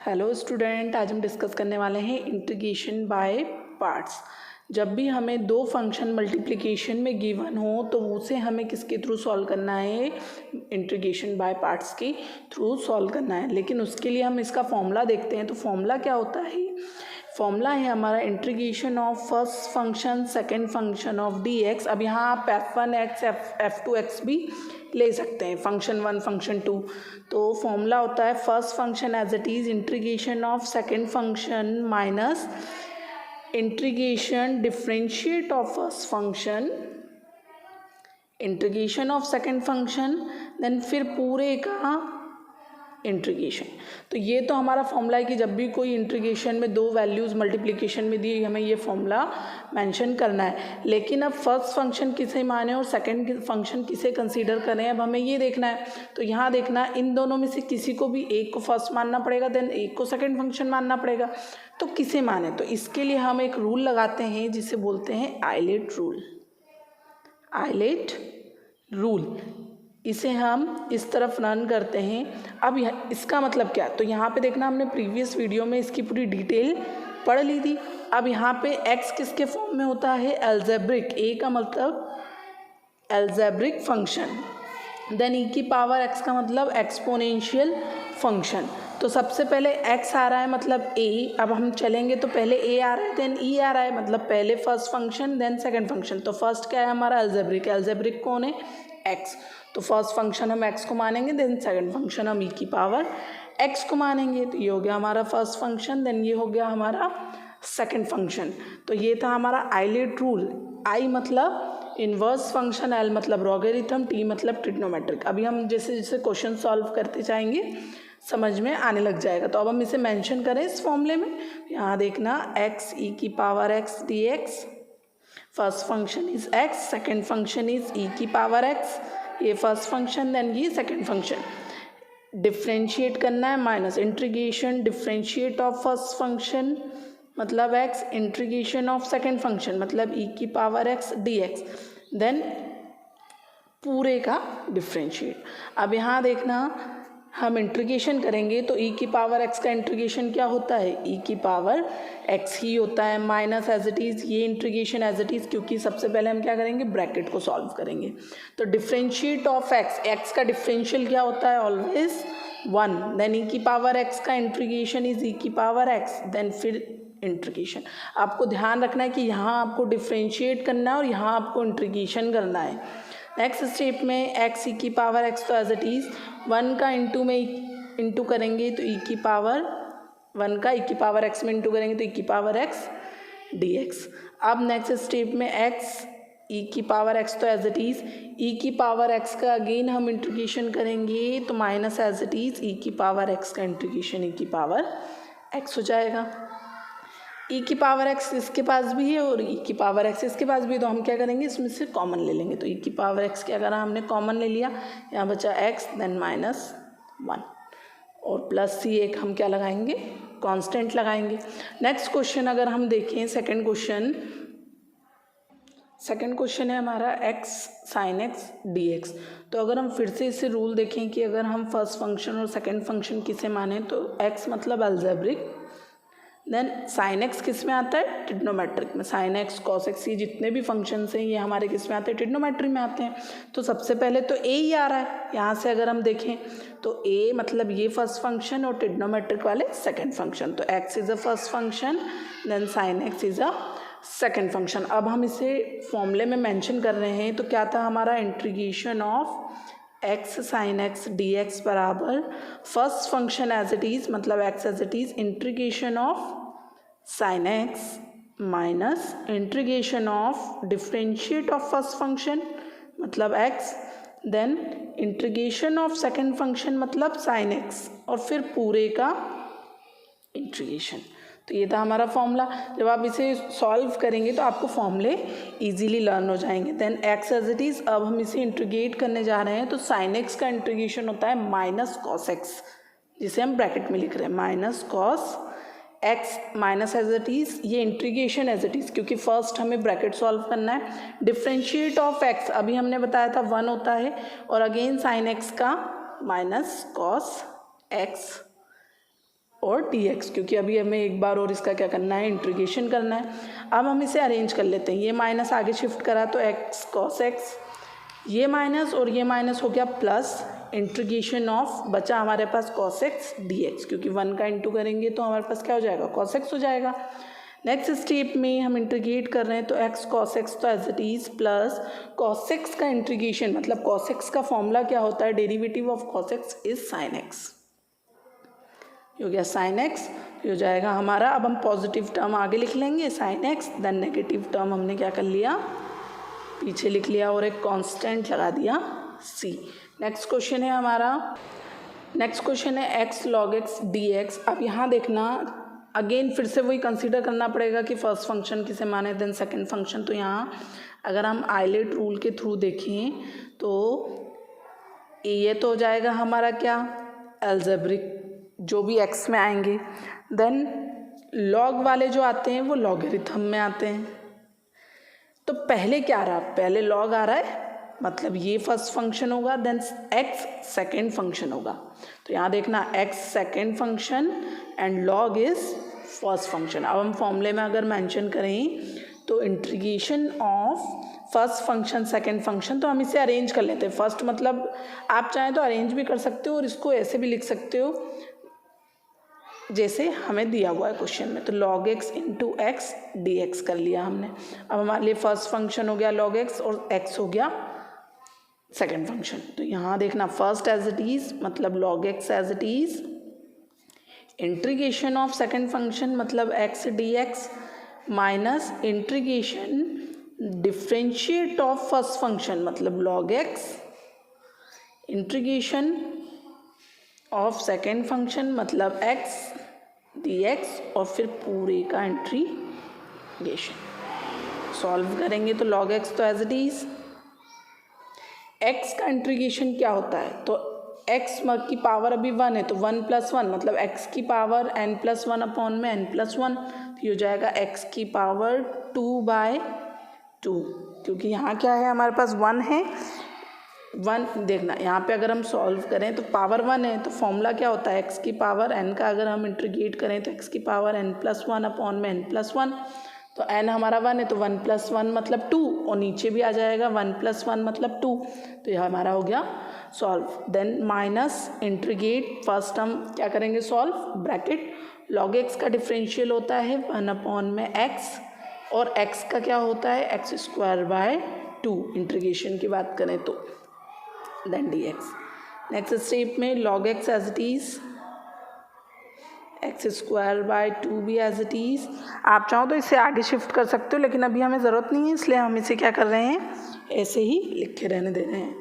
Hello student, आज हम discuss करने वाले हैं इंटीग्रेशन बाय पार्ट्स। जब भी हमें दो फंक्शन मल्टीप्लिकेशन में गिवन हो तो उसे हमें किसके थ्रू सॉल्व करना है, इंटीग्रेशन बाय पार्ट्स के थ्रू सॉल्व करना है। लेकिन उसके लिए हम इसका फॉर्मूला देखते हैं। तो फॉर्मूला क्या होता है? फॉर्मूला है हमारा integration of first function second function of D x. अब यहाँ आप f1x f2x भी ले सकते हैं, फंक्शन 1 फंक्शन 2। तो फॉर्मूला होता है first function as it is integration of second function minus integration differentiate of first function integration of second function then फिर पूरे का इंटीग्रेशन। तो ये तो हमारा फॉर्मूला है कि जब भी कोई इंटीग्रेशन में दो वैल्यूज़ मल्टीप्लिकेशन में दी हमें ये फॉर्मूला मेंशन करना है। लेकिन अब फर्स्ट फंक्शन किसे माने और सेकंड फंक्शन किसे कंसीडर करें, अब हमें ये देखना है। तो यहाँ देखना, इन दोनों में से किसी को भी एक को फर्स्ट मानना पड़ेगा, देन एक को सेकंड फंक्शन मानना पड़ेगा। तो किसे माने, तो इसके लिए हम एक रूल लगाते हैं जिसे बोलते हैं आइलेट रूल। आइलेट रूल, इसे हम इस तरफ रन करते हैं। अब इसका मतलब क्या, तो यहाँ पे देखना हमने प्रीवियस वीडियो में इसकी पूरी डिटेल पढ़ ली थी। अब यहाँ पे x किसके फॉर्म में होता है, एल्जेब्रिक। a का मतलब एल्जेब्रिक फंक्शन, देन e की पावर x का मतलब एक्सपोनेंशियल फंक्शन। तो सबसे पहले x आ रहा है मतलब a, अब हम चलेंगे तो पहले a आ रहा है देन e आ रहा है, मतलब पहले first function then second function. तो फर्स्ट क्या है हमारा, एल्जेब्रिक। एल्जेब्रिक कौन है, x। तो फर्स्ट फंक्शन हम x को मानेंगे, देन सेकंड फंक्शन हम e की पावर x को मानेंगे। तो ये हो गया हमारा फर्स्ट फंक्शन, देन ये हो गया हमारा सेकंड फंक्शन। तो ये था हमारा आइलेट रूल। I मतलब इन्वर्स फंक्शन, L मतलब लॉगरिथम, T मतलब ट्रिग्नोमेट्रिक। अभी हम जैसे जैसे क्वेश्चन सॉल्व करते जाएंगे समझ में आने लग जाएगा। तो अब हम इसे मेंशन करें इस फॉर्मूले में। यहाँ देखना x e की power x dx, first function is x, second function is e की पावर x, ये फर्स्ट फंक्शन देन ये सेकंड फंक्शन। डिफ्रेंशिएट करना है minus integration differentiate of first function मतलब x, integration of second function मतलब e की power x dx, then पूरे का डिफ्रेंशिएट। अब यहाँ देखना हम इंटीग्रेशन करेंगे तो e की पावर x का इंटीग्रेशन क्या होता है, e की पावर x ही होता है, माइनस एज इट इज़ ये इंटीग्रेशन एज इट इज़, क्योंकि सबसे पहले हम क्या करेंगे, ब्रैकेट को सॉल्व करेंगे। तो डिफ्रेंशिएट ऑफ x का डिफरेंशियल क्या होता है, ऑलवेज 1, देन e की पावर x का इंटीग्रेशन इज e की पावर x, देन फिर इंटीग्रेशन। आपको ध्यान रखना है कि यहाँ आपको डिफ्रेंशिएट करना है और यहाँ आपको इंटीग्रेशन करना है। नेक्स्ट स्टेप में x e की पावर x तो एज इट इज़ 1 का इंटू में इंटू करेंगे तो e की पावर 1 का e की पावर x में इंटू करेंगे तो e की पावर x dx। अब नेक्स्ट स्टेप में x e की पावर x तो एज इट इज़ e की पावर x का अगेन हम इंटीग्रेशन करेंगे तो minus as it is e की पावर x का इंटीग्रेशन e की पावर x हो जाएगा। e की पावर x इसके पास भी है और e की पावर x इसके पास भी है, तो हम क्या करेंगे, इसमें से कॉमन ले लेंगे। तो e की पावर x क्या करा हमने, कॉमन ले लिया, यहाँ बचा x देन माइनस 1 और प्लस c एक हम क्या लगाएंगे, कांस्टेंट लगाएंगे। नेक्स्ट क्वेश्चन अगर हम देखें, सेकंड क्वेश्चन है हमारा x sin x dx। तो अगर हम फिर से इसे रूल देखें कि अगर हम फर्स्ट फंक्शन और सेकंड फंक्शन किसे माने तो x मतलब एल्जेब्रिक, देन साइन एक्स किस में आता है, ट्रिग्नोमेट्रिक में। साइन एक्स कॉस एक्स ये जितने भी फंक्शंस हैं ये हमारे किस में आते हैं, ट्रिग्नोमेट्री में आते हैं। तो सबसे पहले तो a ही आ रहा है, यहाँ से अगर हम देखें तो a मतलब ये फर्स्ट फंक्शन और ट्रिग्नोमेट्रिक वाले सेकंड फंक्शन। तो x is a first function then sine x is a second function. अब हम इसे फॉर्मूले में मेंशन कर रहे हैं। तो क्या था हमारा, integration of x sin x dx बराबर first function as it is मतलब x as it is integration of sin x minus integration of differentiate of first function मतलब x, then integration of second function मतलब sin x और फिर पूरे का integration. तो ये था हमारा फॉर्मूला। जब आप इसे सॉल्व करेंगे तो आपको फॉर्मूले इजीली लर्न हो जाएंगे। Then x as it is, अब हम इसे इंटीग्रेट करने जा रहे हैं तो sin x का इंटीग्रेशन होता है माइनस कॉस x, जिसे हम ब्रैकेट में लिख रहे हैं minus cos x, minus as it is ये इंटीग्रेशन एज इट इज़, क्योंकि फर्स्ट हमें ब्रैकेट सॉल्व करना है। डिफरेंशिएट ऑफ x अभी हमने बताया था 1 होता है और अगेन sin x का माइनस कॉस x और dx, क्योंकि अभी हमें एक बार और इसका क्या करना है, इंटीग्रेशन करना है। अब हम इसे अरेंज कर लेते हैं, ये माइनस आगे शिफ्ट करा तो x cos x, ये माइनस और ये माइनस हो गया प्लस, इंटीग्रेशन ऑफ बचा हमारे पास cos x dx, क्योंकि 1 का इंटू करेंगे तो हमारे पास क्या हो जाएगा, cos x हो जाएगा। नेक्स्ट स्टेप में हम इंटीग्रेट कर रहे हैं तो x cos x तो as it is plus cos x का इंटीग्रेशन, मतलब cos x का फॉर्मूला क्या होता है, derivative of cos x is sin x, हो गया sin x, हो जाएगा हमारा। अब हम पॉजिटिव टर्म आगे लिख लेंगे sin x, then negative term हमने क्या कर लिया, पीछे लिख लिया और एक कांस्टेंट लगा दिया c। नेक्स्ट क्वेश्चन है हमारा, नेक्स्ट क्वेश्चन है x log x dx। अब यहाँ देखना अगेन फिर से वही कंसीडर करना पड़ेगा कि फर्स्ट फंक्शन किसे माने देन सेकंड फंक्शन। तो यहाँ अगर हम आइलेट रूल के थ्रू देखें तो ये तो हो जाएगा हमारा क्या, अलजेब्रिक जो भी x में आएंगे, देन log वाले जो आते हैं वो लॉगरिथम में आते हैं। तो पहले क्या आ रहा है, पहले log आ रहा है, मतलब ये फर्स्ट फंक्शन होगा, देन x सेकेंड फंक्शन होगा। तो यहाँ देखना x second function and log is first function. अब हम फॉर्मूले में अगर मेंशन करें तो integration of first function second function, तो हम इसे अरेंज कर लेते हैं। फर्स्ट मतलब आप चाहें तो अरेंज भी कर सकते हो और इसको ऐसे भी लिख सकते हो जैसे हमें दिया हुआ है क्वेश्चन में। तो log x into x D x कर लिया हमने। अब हमारे लिए फर्स्ट फंक्शन हो गया log x और x हो गया सेकेंड फंक्शन। तो यहाँ देखना फर्स्ट एज इट इज़ मतलब log x as it is, integration of second function मतलब x dx minus integration differentiate of first function मतलब log x, integration of second function मतलब x dx और फिर पूरे का इंटीग्रेशन। सॉल्व करेंगे तो log x तो एज इट इज़, x का इंटीग्रेशन क्या होता है, तो x की पावर अभी 1 है तो 1 + 1 मतलब x की पावर n+1 अपॉन में n+1, तो हो जाएगा x की पावर 2/2, क्योंकि यहाँ क्या है हमारे पास 1 है, 1 देखना यहाँ पे अगर हम सॉल्व करें तो पावर 1 है, तो फॉर्मूला क्या होता है x की पावर n का अगर हम इंटीग्रेट करें तो x की पावर n+1 अपॉन में n+1, तो n हमारा 1 है तो 1 + 1 मतलब 2 और नीचे भी आ जाएगा 1 + 1 मतलब 2, तो यह हमारा हो गया solve. Then minus integrate, first हम क्या करेंगे सॉल्व, ब्रैकेट log x का डिफरेंशियल होता है 1 अपॉन में x और x का क्या होता है x²/2 इंटीग्रेशन की बात करें तो, देन dx। नेक्स्ट स्टेप में log x as it is, x²/2 भी एज इट इज़। आप चाहो तो इसे आगे शिफ्ट कर सकते हो लेकिन अभी हमें ज़रूरत नहीं है, इसलिए हम इसे क्या कर रहे हैं, ऐसे ही लिख के रहने दे रहे हैं।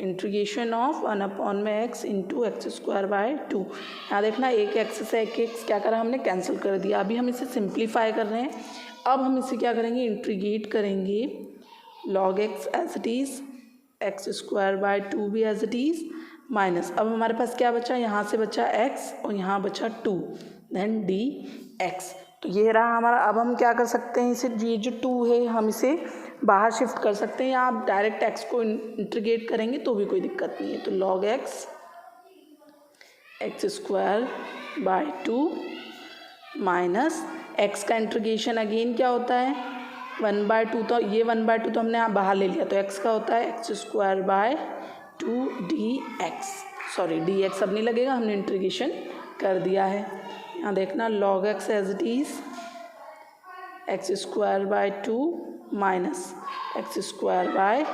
इंटीग्रेशन ऑफ 1 अपॉन में x इंटू x²/2। यहाँ देखना एक x से एक x क्या करा हमने, कैंसिल कर दिया। अभी हम इसे सिंप्लीफाई कर रहे हैं। अब हम इसे क्या करेंगे, इंटीग्रेट करेंगे log x as it is, x²/2 भी एज इट इज़ माइनस, अब हमारे पास क्या बचा, यहाँ से बचा x और यहाँ बचा 2, देन dx। तो ये रहा हमारा। अब हम क्या कर सकते हैं, इसे ये जो 2 है हम इसे बाहर शिफ्ट कर सकते हैं या आप डायरेक्ट x को इंटीग्रेट करेंगे तो भी कोई दिक्कत नहीं है। तो log x x²/2 minus x का इंटीग्रेशन अगेन क्या होता है 1/2, तो ये 1/2 तो हमने यहाँ बाहर ले लिया, तो x का होता है x²/2 dx, सॉरी dx अब नहीं लगेगा, हमने इंटीग्रेशन कर दिया है। यहाँ देखना log x as it is x²/2 minus x²/4।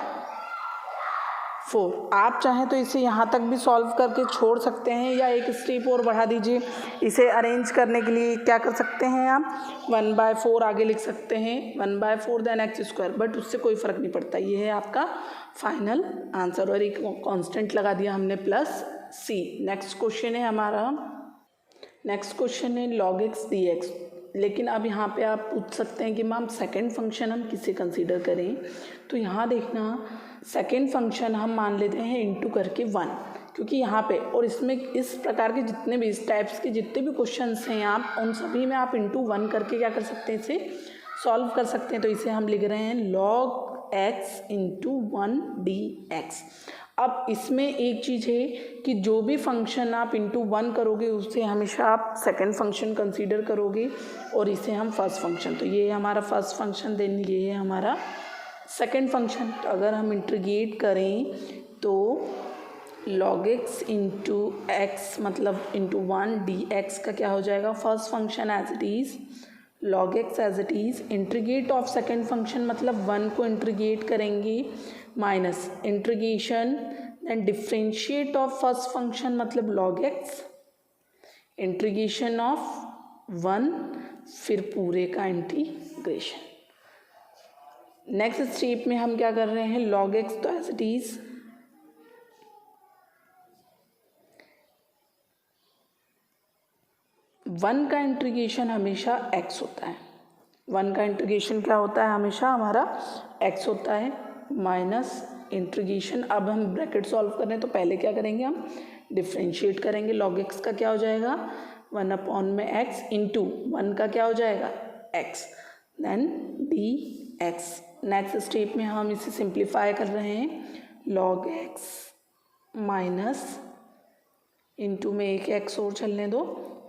आप चाहें तो इसे यहाँ तक भी सॉल्व करके छोड़ सकते हैं या एक स्टेप और बढ़ा दीजिए। इसे अरेंज करने के लिए क्या कर सकते हैं आप 1/4 आगे लिख सकते हैं, 1/4 देन x², बट उससे कोई फ़र्क नहीं पड़ता। ये है आपका फाइनल आंसर और एक कांस्टेंट लगा दिया हमने प्लस c। नेक्स्ट क्वेश्चन है हमारा, नेक्स्ट क्वेश्चन है log x dx। लेकिन अब यहाँ पे आप पूछ सकते हैं कि मैम सेकेंड फंक्शन हम किसे कंसीडर करें, तो यहाँ देखना सेकेंड फंक्शन हम मान लेते हैं इंटू करके 1, क्योंकि यहाँ पे और इसमें इस प्रकार के जितने भी इस टाइप्स के जितने भी क्वेश्चंस हैं आप उन सभी में आप इंटू 1 करके क्या कर सकते हैं, इसे सॉल्व कर सकते हैं। तो इसे हम लिख रहे हैं log x इंटू 1 dx। अब इसमें एक चीज़ है कि जो भी फंक्शन आप इंटू 1 करोगे उसे हमेशा आप सेकंड फंक्शन कंसीडर करोगे और इसे हम फर्स्ट फंक्शन, तो ये है हमारा फर्स्ट फंक्शन, देन ये है हमारा सेकंड फंक्शन। तो अगर हम इंटीग्रेट करें तो log x इंटू एक्स मतलब इंटू 1 dx का क्या हो जाएगा, first function as it is log x as it is, integrate of second function मतलब 1 को इंटीग्रेट करेंगे minus integration and differentiate of first function मतलब log x, इंटीग्रेशन ऑफ 1 फिर पूरे का इंटीग्रेशन। नेक्स्ट स्टेप में हम क्या कर रहे हैं, log x तो एज इट इज़ 1 का इंटीग्रेशन हमेशा x होता है, 1 का इंटीग्रेशन क्या होता है हमेशा हमारा x होता है, माइनस इंटीग्रेशन, अब हम ब्रैकेट सॉल्व कर रहे हैं तो पहले क्या करेंगे, हम डिफ्रेंशिएट करेंगे, log x का क्या हो जाएगा 1 अपॉन में x इंटू 1 का क्या हो जाएगा x, then dx। Next step में हम इसे सिंप्लीफाई कर रहे हैं, log x माइनस इंटू में एक x और चलने दो,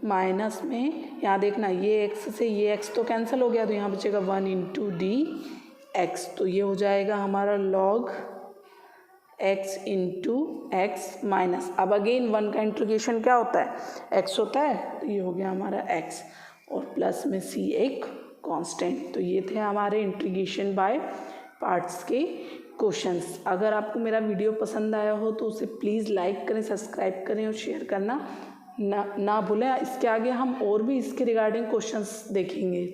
माइनस में यहाँ देखना ये x से ये x तो कैंसिल हो गया, तो यहाँ बचेगा 1 इंटू dx, तो ये हो जाएगा हमारा log x into x minus, अब अगेन 1 का इंटीग्रेशन क्या होता है x होता है, तो ये हो गया हमारा x और प्लस में c एक कांस्टेंट। तो ये थे हमारे इंटीग्रेशन बाय पार्ट्स के क्वेश्चंस। अगर आपको मेरा वीडियो पसंद आया हो तो उसे प्लीज़ लाइक करें, सब्सक्राइब करें और शेयर करना ना भूलें। इसके आगे हम और भी इसके रिगार्डिंग क्वेश्चंस देखेंगे।